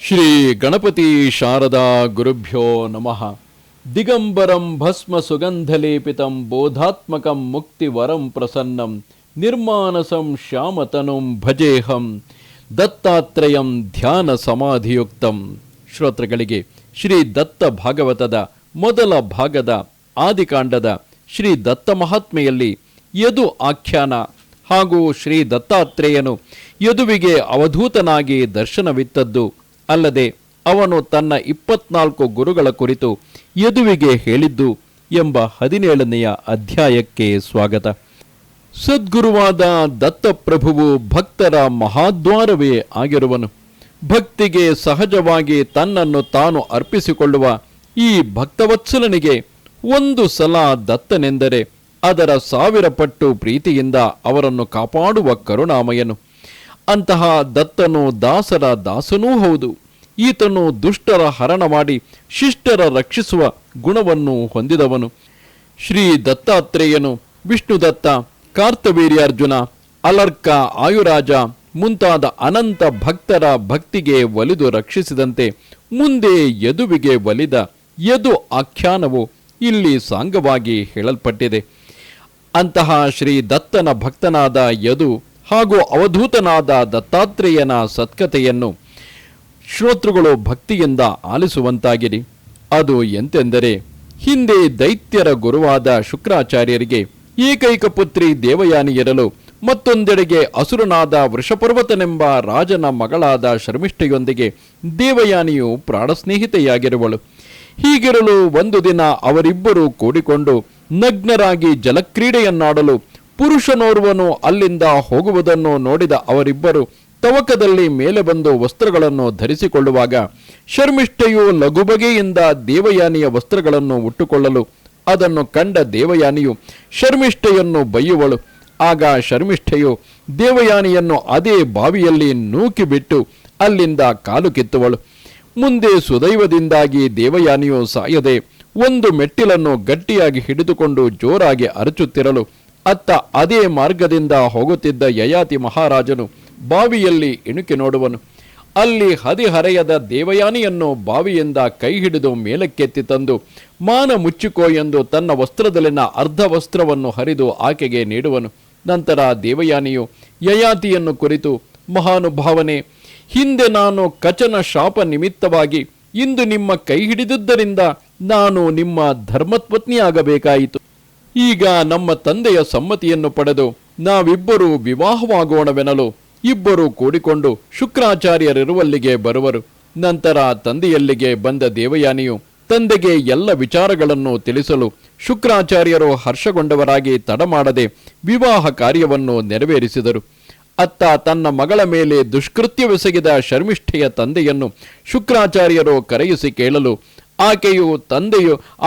ಶ್ರೀ ಗಣಪತಿ ಶಾರದಾ ಗುರುಭ್ಯೋ ನಮಃ. ದಿಗಂಬರಂ ಭಸ್ಮ ಸುಗಂಧಲೇಪಿತಂ ಬೋಧಾತ್ಮಕಂ ಮುಕ್ತಿವರಂ ಪ್ರಸನ್ನಂ ನಿರ್ಮಾನಸಂ ಶ್ಯಾಮತನುಂ ಭಜೇಹಂ ದತ್ತಾತ್ರೇಯಂ ಧ್ಯಾನ ಸಮಾಧಿಯುಕ್ತಂ. ಶ್ರೋತೃಗಳಿಗೆ ಶ್ರೀ ದತ್ತ ಭಾಗವತದ ಮೊದಲ ಭಾಗದ ಆದಿಕಾಂಡದ ಶ್ರೀ ದತ್ತ ಮಹಾತ್ಮೆಯಲ್ಲಿ ಯದು ಆಖ್ಯಾನ ಹಾಗೂ ಶ್ರೀ ದತ್ತಾತ್ರೇಯನು ಯದುವಿಗೆ ಅವಧೂತನಾಗಿ ದರ್ಶನವಿತ್ತದ್ದು ಅಲ್ಲದೆ ಅವನು ತನ್ನ 24 ಗುರುಗಳ ಕುರಿತು ಯದುವಿಗೆ ಹೇಳಿದ್ದು ಎಂಬ 17ನೆಯ ಅಧ್ಯಾಯಕ್ಕೆ ಸ್ವಾಗತ. ಸದ್ಗುರುವಾದ ದತ್ತಪ್ರಭುವು ಭಕ್ತರ ಮಹಾದ್ವಾರವೇ ಆಗಿರುವನು. ಭಕ್ತಿಗೆ ಸಹಜವಾಗಿ ತನ್ನನ್ನು ತಾನು ಅರ್ಪಿಸಿಕೊಳ್ಳುವ ಈ ಭಕ್ತವತ್ಸಲನಿಗೆ ಒಂದು ಸಲ ದತ್ತನೆಂದರೆ ಅದರ 1000 ಪಟ್ಟು ಪ್ರೀತಿಯಿಂದ ಅವರನ್ನು ಕಾಪಾಡುವ ಕರುಣಾಮಯನು. ಅಂತಹ ದತ್ತನು ದಾಸರ ದಾಸನೂ ಹೌದು. ಈತನು ದುಷ್ಟರ ಹರಣ ಮಾಡಿ ಶಿಷ್ಟರ ರಕ್ಷಿಸುವ ಗುಣವನ್ನು ಹೊಂದಿದವನು. ಶ್ರೀ ದತ್ತಾತ್ರೇಯನು ವಿಷ್ಣುದತ್ತ, ಕಾರ್ತವೀರ್ಯಾರ್ಜುನ, ಅಲರ್ಕ, ಆಯುರಾಜ ಮುಂತಾದ ಅನಂತ ಭಕ್ತರ ಭಕ್ತಿಗೆ ಒಲಿದು ರಕ್ಷಿಸಿದಂತೆ ಮುಂದೆ ಯದುವಿಗೆ ಒಲಿದ ಯದು ಆಖ್ಯಾನವು ಇಲ್ಲಿ ಸಾಂಗವಾಗಿ ಹೇಳಲ್ಪಟ್ಟಿದೆ. ಅಂತಹ ಶ್ರೀ ದತ್ತನ ಭಕ್ತನಾದ ಯದು ಹಾಗೂ ಅವಧೂತನಾದ ದತ್ತಾತ್ರೇಯನ ಸತ್ಕತೆಯನ್ನು ಶ್ರೋತೃಗಳು ಭಕ್ತಿಯಿಂದ ಆಲಿಸುವಂತಾಗಿರಿ. ಅದು ಎಂತೆಂದರೆ, ಹಿಂದೆ ದೈತ್ಯರ ಗುರುವಾದ ಶುಕ್ರಾಚಾರ್ಯರಿಗೆ ಏಕೈಕ ಪುತ್ರಿ ದೇವಯಾನಿ ಇರಲು ಮತ್ತೊಂದೆಡೆಗೆ ಅಸುರನಾದ ವೃಷಪರ್ವತನೆಂಬ ರಾಜನ ಮಗಳಾದ ಶರ್ಮಿಷ್ಠೆಯೊಂದಿಗೆ ದೇವಯಾನಿಯು ಪ್ರಾಣಸ್ನೇಹಿತೆಯಾಗಿರುವಳು. ಹೀಗಿರಲು ಒಂದು ದಿನ ಅವರಿಬ್ಬರು ಕೂಡಿಕೊಂಡು ನಗ್ನರಾಗಿ ಜಲಕ್ರೀಡೆಯನ್ನಾಡಲು ಪುರುಷನೋರ್ವನು ಅಲ್ಲಿಂದ ಹೋಗುವುದನ್ನು ನೋಡಿದ ಅವರಿಬ್ಬರು ತವಕದಲ್ಲಿ ಮೇಲೆ ಬಂದು ವಸ್ತ್ರಗಳನ್ನು ಧರಿಸಿಕೊಳ್ಳುವಾಗ ಶರ್ಮಿಷ್ಠೆಯು ಲಘುಬಗೆಯಿಂದ ದೇವಯಾನಿಯ ವಸ್ತ್ರಗಳನ್ನು ಉಟ್ಟುಕೊಳ್ಳಲು ಅದನ್ನು ಕಂಡ ದೇವಯಾನಿಯು ಶರ್ಮಿಷ್ಠೆಯನ್ನು ಬೈಯುವಳು. ಆಗ ಶರ್ಮಿಷ್ಠೆಯು ದೇವಯಾನಿಯನ್ನು ಅದೇ ಬಾವಿಯಲ್ಲಿ ನೂಕಿಬಿಟ್ಟು ಅಲ್ಲಿಂದ ಕಾಲು ಕಿತ್ತುವಳು. ಮುಂದೆ ಸುದೈವದಿಂದಾಗಿ ದೇವಯಾನಿಯು ಸಾಯದೆ ಒಂದು ಮೆಟ್ಟಿಲನ್ನು ಗಟ್ಟಿಯಾಗಿ ಹಿಡಿದುಕೊಂಡು ಜೋರಾಗಿ ಅರಚುತ್ತಿರಲು ಅತ್ತ ಅದೇ ಮಾರ್ಗದಿಂದ ಹೋಗುತ್ತಿದ್ದ ಯಯಾತಿ ಮಹಾರಾಜನು ಬಾವಿಯಲ್ಲಿ ಇಣುಕಿ ನೋಡುವನು. ಅಲ್ಲಿ ಹದಿಹರೆಯದ ದೇವಯಾನಿಯನ್ನು ಬಾವಿಯಿಂದ ಕೈ ಹಿಡಿದು ಮೇಲಕ್ಕೆತ್ತಿ ತಂದು ಮಾನ ಮುಚ್ಚಿಕೋ ಎಂದು ತನ್ನ ವಸ್ತ್ರದಲ್ಲಿನ ಅರ್ಧ ವಸ್ತ್ರವನ್ನು ಹರಿದು ಆಕೆಗೆ ನೀಡುವನು. ನಂತರ ದೇವಯಾನಿಯು ಯಯಾತಿಯನ್ನು ಕುರಿತು, ಮಹಾನುಭಾವನೆ, ಹಿಂದೆ ನಾನು ಕಚನ ಶಾಪ ನಿಮಿತ್ತವಾಗಿ ಇಂದು ನಿಮ್ಮ ಕೈ ಹಿಡಿದುದರಿಂದ ನಾನು ನಿಮ್ಮ ಧರ್ಮಪತ್ನಿಯಾಗಬೇಕಾಯಿತು. ಈಗ ನಮ್ಮ ತಂದೆಯ ಸಮ್ಮತಿಯನ್ನು ಪಡೆದು ನಾವಿಬ್ಬರೂ ವಿವಾಹವಾಗೋಣವೆನಲು ಇಬ್ಬರು ಕೂಡಿಕೊಂಡು ಶುಕ್ರಾಚಾರ್ಯರಿರುವಲ್ಲಿಗೆ ಬರುವರು. ನಂತರ ತಂದೆಯಲ್ಲಿಗೆ ಬಂದ ದೇವಯಾನಿಯು ತಂದೆಗೆ ಎಲ್ಲ ವಿಚಾರಗಳನ್ನು ತಿಳಿಸಲು ಶುಕ್ರಾಚಾರ್ಯರು ಹರ್ಷಗೊಂಡವರಾಗಿ ತಡಮಾಡದೆ ವಿವಾಹ ಕಾರ್ಯವನ್ನು ನೆರವೇರಿಸಿದರು. ಅತ್ತ ತನ್ನ ಮಗಳ ಮೇಲೆ ದುಷ್ಕೃತ್ಯವೆಸಗಿದ ಶರ್ಮಿಷ್ಠೆಯ ತಂದೆಯನ್ನು ಶುಕ್ರಾಚಾರ್ಯರು ಕರೆಯಿಸಿ ಕೇಳಲು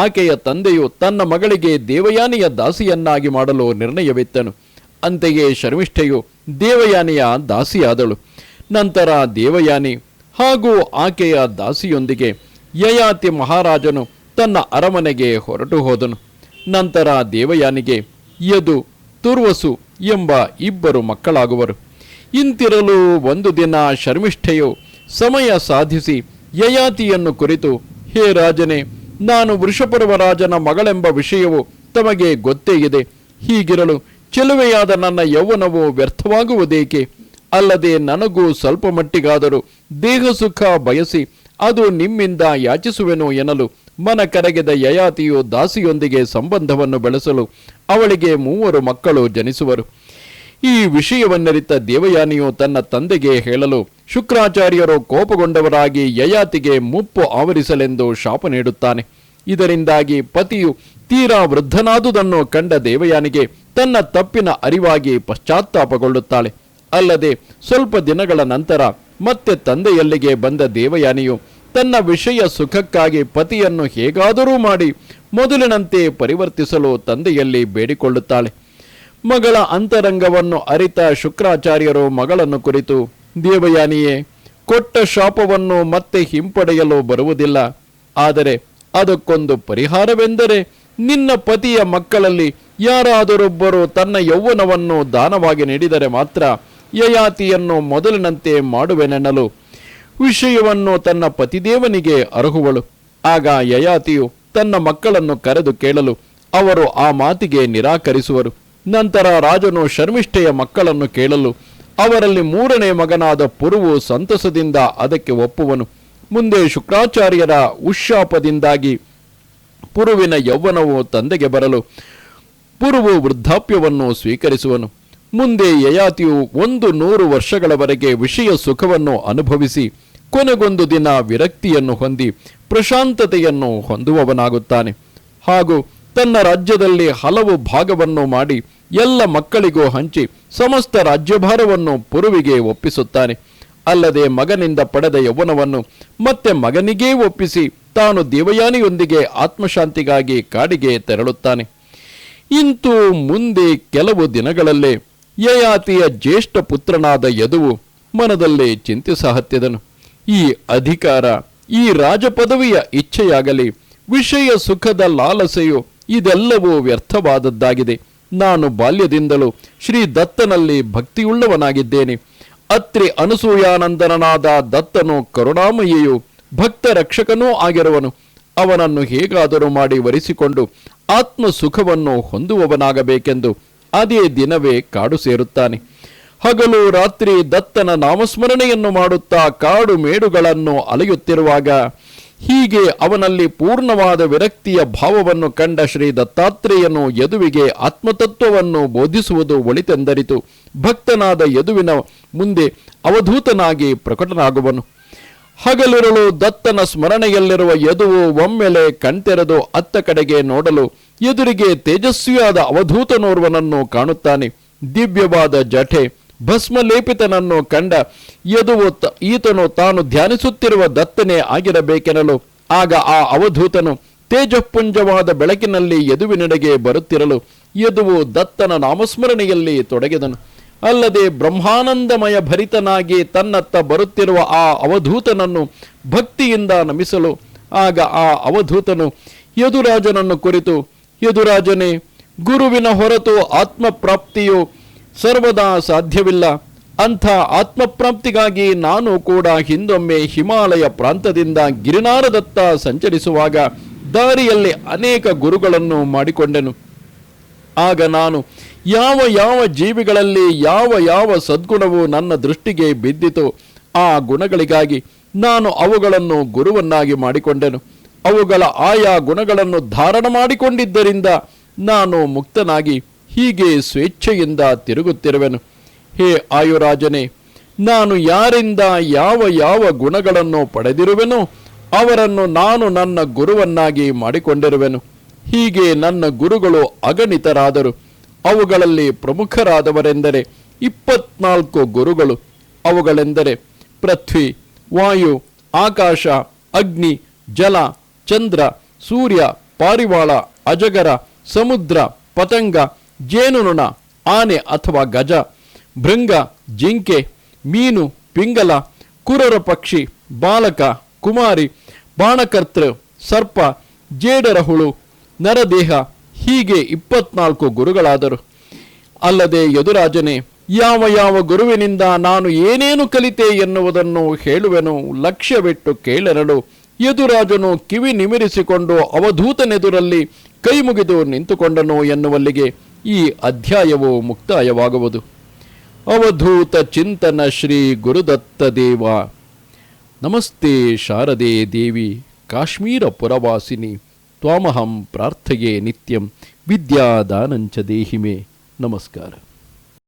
ಆಕೆಯ ತಂದೆಯು ತನ್ನ ಮಗಳಿಗೆ ದೇವಯಾನಿಯ ದಾಸಿಯನ್ನಾಗಿ ಮಾಡಲು ನಿರ್ಣಯವಿತ್ತನು. ಅಂತೆಯೇ ಶರ್ಮಿಷ್ಠೆಯು ದೇವಯಾನಿಯ ದಾಸಿಯಾದಳು. ನಂತರ ದೇವಯಾನಿ ಹಾಗೂ ಆಕೆಯ ದಾಸಿಯೊಂದಿಗೆ ಯಯಾತಿ ಮಹಾರಾಜನು ತನ್ನ ಅರಮನೆಗೆ ಹೊರಟು ಹೋದನು. ನಂತರ ದೇವಯಾನಿಗೆ ಯದು, ತುರ್ವಸು ಎಂಬ 2 ಮಕ್ಕಳಾಗುವರು. ಇಂತಿರಲು ಒಂದು ದಿನ ಶರ್ಮಿಷ್ಠೆಯು ಸಮಯ ಸಾಧಿಸಿ ಯಯಾತಿಯನ್ನು ಕುರಿತು, ಹೇ ರಾಜನೇ, ನಾನು ವೃಷಪರ್ವರಾಜನ ಮಗಳೆಂಬ ವಿಷಯವು ತಮಗೆ ಗೊತ್ತೇ ಇದೆ. ಹೀಗಿರಲು ಚೆಲುವೆಯಾದ ನನ್ನ ಯೌವನವು ವ್ಯರ್ಥವಾಗುವುದೇಕೆ? ಅಲ್ಲದೆ ನನಗೂ ಸ್ವಲ್ಪ ಮಟ್ಟಿಗಾದರೂ ದೇಹ ಸುಖ ಬಯಸಿ ಅದು ನಿಮ್ಮಿಂದ ಯಾಚಿಸುವೆನು ಎನ್ನಲು ಮನ ಕರಗಿದ ಯಯಾತಿಯು ದಾಸಿಯೊಂದಿಗೆ ಸಂಬಂಧವನ್ನು ಬೆಳೆಸಲು ಅವಳಿಗೆ 3 ಮಕ್ಕಳು ಜನಿಸುವರು. ಈ ವಿಷಯವನ್ನರಿತ ದೇವಯಾನಿಯು ತನ್ನ ತಂದೆಗೆ ಹೇಳಲು ಶುಕ್ರಾಚಾರ್ಯರು ಕೋಪಗೊಂಡವರಾಗಿ ಯಯಾತಿಗೆ ಮುಪ್ಪು ಆವರಿಸಲೆಂದು ಶಾಪ ನೀಡುತ್ತಾನೆ. ಇದರಿಂದಾಗಿ ಪತಿಯು ತೀರಾ ವೃದ್ಧನಾದುದನ್ನು ಕಂಡ ದೇವಯಾನಿಗೆ ತನ್ನ ತಪ್ಪಿನ ಅರಿವಾಗಿ ಪಶ್ಚಾತ್ತಾಪಗೊಳ್ಳುತ್ತಾಳೆ. ಅಲ್ಲದೆ ಸ್ವಲ್ಪ ದಿನಗಳ ನಂತರ ಮತ್ತೆ ತಂದೆಯಲ್ಲಿಗೆ ಬಂದ ದೇವಯಾನಿಯು ತನ್ನ ವಿಷಯ ಸುಖಕ್ಕಾಗಿ ಪತಿಯನ್ನು ಹೇಗಾದರೂ ಮಾಡಿ ಮೊದಲಿನಂತೆ ಪರಿವರ್ತಿಸಲು ತಂದೆಯಲ್ಲಿ ಬೇಡಿಕೊಳ್ಳುತ್ತಾಳೆ. ಮಗಳ ಅಂತರಂಗವನ್ನು ಅರಿತ ಶುಕ್ರಾಚಾರ್ಯರು ಮಗಳನ್ನು ಕುರಿತು, ದೇವಯಾನಿಯೇ, ಕೊಟ್ಟ ಶಾಪವನ್ನು ಮತ್ತೆ ಹಿಂಪಡೆಯಲು ಬರುವುದಿಲ್ಲ. ಆದರೆ ಅದಕ್ಕೊಂದು ಪರಿಹಾರವೆಂದರೆ ನಿನ್ನ ಪತಿಯ ಮಕ್ಕಳಲ್ಲಿ ಯಾರಾದರೊಬ್ಬರು ತನ್ನ ಯೌವನವನ್ನು ದಾನವಾಗಿ ನೀಡಿದರೆ ಮಾತ್ರ ಯಯಾತಿಯನ್ನು ಮೊದಲಿನಂತೆ ಮಾಡುವೆನೆನ್ನಲು ವಿಷಯವನ್ನು ತನ್ನ ಪತಿದೇವನಿಗೆ ಅರಹುವಳು. ಆಗ ಯಯಾತಿಯು ತನ್ನ ಮಕ್ಕಳನ್ನು ಕರೆದು ಕೇಳಲು ಅವರು ಆ ಮಾತಿಗೆ ನಿರಾಕರಿಸುವರು. ನಂತರ ರಾಜನು ಶರ್ಮಿಷ್ಠೆಯ ಮಕ್ಕಳನ್ನು ಕೇಳಲು ಅವರಲ್ಲಿ 3ನೇ ಮಗನಾದ ಪುರುವು ಸಂತಸದಿಂದ ಅದಕ್ಕೆ ಒಪ್ಪುವನು. ಮುಂದೆ ಶುಕ್ರಾಚಾರ್ಯರ ಉಶಾಪದಿಂದಾಗಿ ಪುರುವಿನ ಯೌವನವು ತಂದೆಗೆ ಬರಲು ಪುರುವು ವೃದ್ಧಾಪ್ಯವನ್ನು ಸ್ವೀಕರಿಸುವನು. ಮುಂದೆ ಯಯಾತಿಯು 100 ವರ್ಷಗಳವರೆಗೆ ವಿಷಯ ಸುಖವನ್ನು ಅನುಭವಿಸಿ ಕೊನೆಗೊಂದು ದಿನ ವಿರಕ್ತಿಯನ್ನು ಹೊಂದಿ ಪ್ರಶಾಂತತೆಯನ್ನು ಹೊಂದುವವನಾಗುತ್ತಾನೆ. ಹಾಗೂ ತನ್ನ ರಾಜ್ಯದಲ್ಲಿ ಹಲವು ಭಾಗವನ್ನು ಮಾಡಿ ಎಲ್ಲ ಮಕ್ಕಳಿಗೂ ಹಂಚಿ ಸಮಸ್ತ ರಾಜ್ಯಭಾರವನ್ನು ಪುರುವಿಗೆ ಒಪ್ಪಿಸುತ್ತಾನೆ. ಅಲ್ಲದೆ ಮಗನಿಂದ ಪಡೆದ ಯೌವನವನ್ನು ಮತ್ತೆ ಮಗನಿಗೇ ಒಪ್ಪಿಸಿ ತಾನು ದೇವಯಾನಿಯೊಂದಿಗೆ ಆತ್ಮಶಾಂತಿಗಾಗಿ ಕಾಡಿಗೆ ತೆರಳುತ್ತಾನೆ. ಇಂತೂ ಮುಂದೆ ಕೆಲವು ದಿನಗಳಲ್ಲೇ ಯಯಾತಿಯ ಜ್ಯೇಷ್ಠ ಪುತ್ರನಾದ ಯದುವು ಮನದಲ್ಲೇ ಚಿಂತಿಸಹತ್ತಿದನು. ಈ ಅಧಿಕಾರ, ಈ ರಾಜಪದವಿಯ ಇಚ್ಛೆಯಾಗಲಿ, ವಿಷಯ ಸುಖದ ಲಾಲಸೆಯು ಇದೆಲ್ಲವೂ ವ್ಯರ್ಥವಾದದ್ದಾಗಿದೆ. ನಾನು ಬಾಲ್ಯದಿಂದಲೂ ಶ್ರೀ ದತ್ತನಲ್ಲಿ ಭಕ್ತಿಯುಳ್ಳವನಾಗಿದ್ದೇನೆ. ಅತ್ರಿ ಅನಸೂಯಾನಂದನನಾದ ದತ್ತನು ಕರುಣಾಮಯಿಯು ಭಕ್ತ ರಕ್ಷಕನೂ ಆಗಿರುವನು. ಅವನನ್ನು ಹೇಗಾದರೂ ಮಾಡಿ ವರಿಸಿಕೊಂಡು ಆತ್ಮ ಸುಖವನ್ನು ಹೊಂದುವವನಾಗಬೇಕೆಂದು ಅದೇ ದಿನವೇ ಕಾಡು ಸೇರುತ್ತಾನೆ. ಹಗಲು ರಾತ್ರಿ ದತ್ತನ ನಾಮಸ್ಮರಣೆಯನ್ನು ಮಾಡುತ್ತಾ ಕಾಡು ಮೇಡುಗಳನ್ನು ಅಲೆಯುತ್ತಿರುವಾಗ ಹೀಗೆ ಅವನಲ್ಲಿ ಪೂರ್ಣವಾದ ವಿರಕ್ತಿಯ ಭಾವವನ್ನು ಕಂಡ ಶ್ರೀ ದತ್ತಾತ್ರೇಯನು ಯದುವಿಗೆ ಆತ್ಮತತ್ವವನ್ನು ಬೋಧಿಸುವುದು ಒಳಿತೆಂದರಿತು ಭಕ್ತನಾದ ಯದುವಿನ ಮುಂದೆ ಅವಧೂತನಾಗಿ ಪ್ರಕಟನಾಗುವನು. ಹಗಲಿರುಳು ದತ್ತನ ಸ್ಮರಣೆಯಲ್ಲಿರುವ ಯದುವು ಒಮ್ಮೆಲೆ ಕಣ್ತೆರೆದು ಅತ್ತ ಕಡೆಗೆ ನೋಡಲು ಎದುರಿಗೆ ತೇಜಸ್ವಿಯಾದ ಅವಧೂತನೋರ್ವನನ್ನು ಕಾಣುತ್ತಾನೆ. ದಿವ್ಯವಾದ ಜಠೆ ಭಸ್ಮಲೇಪಿತನನ್ನು ಕಂಡ ಯದುವು ಈತನು ತಾನು ಧ್ಯಾನಿಸುತ್ತಿರುವ ದತ್ತನೇ ಆಗಿರಬೇಕೆನ್ನಲು ಆಗ ಆ ಅವಧೂತನು ತೇಜಪುಂಜವಾದ ಬೆಳಕಿನಲ್ಲಿ ಯದುವಿನೆಡೆಗೆ ಬರುತ್ತಿರಲು ಯದುವು ದತ್ತನ ನಾಮಸ್ಮರಣೆಯಲ್ಲಿ ತೊಡಗಿದನು. ಅಲ್ಲದೆ ಬ್ರಹ್ಮಾನಂದಮಯ ಭರಿತನಾಗಿ ತನ್ನತ್ತ ಬರುತ್ತಿರುವ ಆ ಅವಧೂತನನ್ನು ಭಕ್ತಿಯಿಂದ ನಮಿಸಲು ಆಗ ಆ ಅವಧೂತನು ಯದುರಾಜನನ್ನು ಕುರಿತು, ಯದುರಾಜನೇ, ಗುರುವಿನ ಹೊರತು ಆತ್ಮಪ್ರಾಪ್ತಿಯು ಸರ್ವದಾ ಸಾಧ್ಯವಿಲ್ಲ. ಅಂಥ ಆತ್ಮಪ್ರಾಪ್ತಿಗಾಗಿ ನಾನು ಕೂಡ ಹಿಂದೊಮ್ಮೆ ಹಿಮಾಲಯ ಪ್ರಾಂತದಿಂದ ಗಿರಿನಾರದತ್ತ ಸಂಚರಿಸುವಾಗ ದಾರಿಯಲ್ಲಿ ಅನೇಕ ಗುರುಗಳನ್ನು ಮಾಡಿಕೊಂಡೆನು. ಆಗ ನಾನು ಯಾವ ಯಾವ ಜೀವಿಗಳಲ್ಲಿ ಯಾವ ಯಾವ ಸದ್ಗುಣವು ನನ್ನ ದೃಷ್ಟಿಗೆ ಬಿದ್ದಿತು ಆ ಗುಣಗಳಿಗಾಗಿ ನಾನು ಅವುಗಳನ್ನು ಗುರುವನ್ನಾಗಿ ಮಾಡಿಕೊಂಡೆನು. ಅವುಗಳ ಆಯಾ ಗುಣಗಳನ್ನು ಧಾರಣ ಮಾಡಿಕೊಂಡಿದ್ದರಿಂದ ನಾನು ಮುಕ್ತನಾಗಿ ಹೀಗೆ ಸ್ವೇಚ್ಛೆಯಿಂದ ತಿರುಗುತ್ತಿರುವೆನು. ಹೇ ಆಯುರಾಜನೇ, ನಾನು ಯಾರಿಂದ ಯಾವ ಯಾವ ಗುಣಗಳನ್ನು ಪಡೆದಿರುವೆನೋ ಅವರನ್ನು ನಾನು ನನ್ನ ಗುರುವನ್ನಾಗಿ ಮಾಡಿಕೊಂಡಿರುವೆನು. ಹೀಗೆ ನನ್ನ ಗುರುಗಳು ಅಗಣಿತರಾದರು. ಅವುಗಳಲ್ಲಿ ಪ್ರಮುಖರಾದವರೆಂದರೆ 24 ಗುರುಗಳು. ಅವುಗಳೆಂದರೆ ಪೃಥ್ವಿ, ವಾಯು, ಆಕಾಶ, ಅಗ್ನಿ, ಜಲ, ಚಂದ್ರ, ಸೂರ್ಯ, ಪಾರಿವಾಳ, ಅಜಗರ, ಸಮುದ್ರ, ಪತಂಗ, ಜೇನುನೊಣ, ಆನೆ ಅಥವಾ ಗಜ, ಭೃಂಗ, ಜಿಂಕೆ, ಮೀನು, ಪಿಂಗಲ, ಕುರರ ಪಕ್ಷಿ, ಬಾಲಕ, ಕುಮಾರಿ, ಬಾಣಕರ್ತೃ, ಸರ್ಪ, ಜೇಡರ ಹುಳು, ನರದೇಹ, ಹೀಗೆ 24 ಗುರುಗಳಾದರು. ಅಲ್ಲದೆ ಯದುರಾಜನೇ, ಯಾವ ಯಾವ ಗುರುವಿನಿಂದ ನಾನು ಏನೇನು ಕಲಿತೆ ಎನ್ನುವುದನ್ನು ಹೇಳುವೆನು, ಲಕ್ಷ್ಯವಿಟ್ಟು ಕೇಳೆರಡು. ಯದುರಾಜನು ಕಿವಿ ನಿಮಿರಿಸಿಕೊಂಡು ಅವಧೂತನೆದುರಲ್ಲಿ ಕೈ ಮುಗಿದು ನಿಂತುಕೊಂಡನು ಎನ್ನುವಲ್ಲಿಗೆ ಈ ಅಧ್ಯಾಯವು ಮುಕ್ತಾಯವಾಗುವುದು. ಅವಧೂತ ಚಿಂತನ ಶ್ರೀ ಗುರುದತ್ತ ದೇವ. ನಮಸ್ತೆ ಶಾರದೆ ದೇವಿ ಕಾಶ್ಮೀರ ಪುರವಾಸಿನಿ. ತ್ವಾಮಹಂ ಪ್ರಾರ್ಥಯೇ ನಿತ್ಯಂ ವಿದ್ಯಾದಾನಂಚ ದೇಹಿಮೆ. ನಮಸ್ಕಾರ.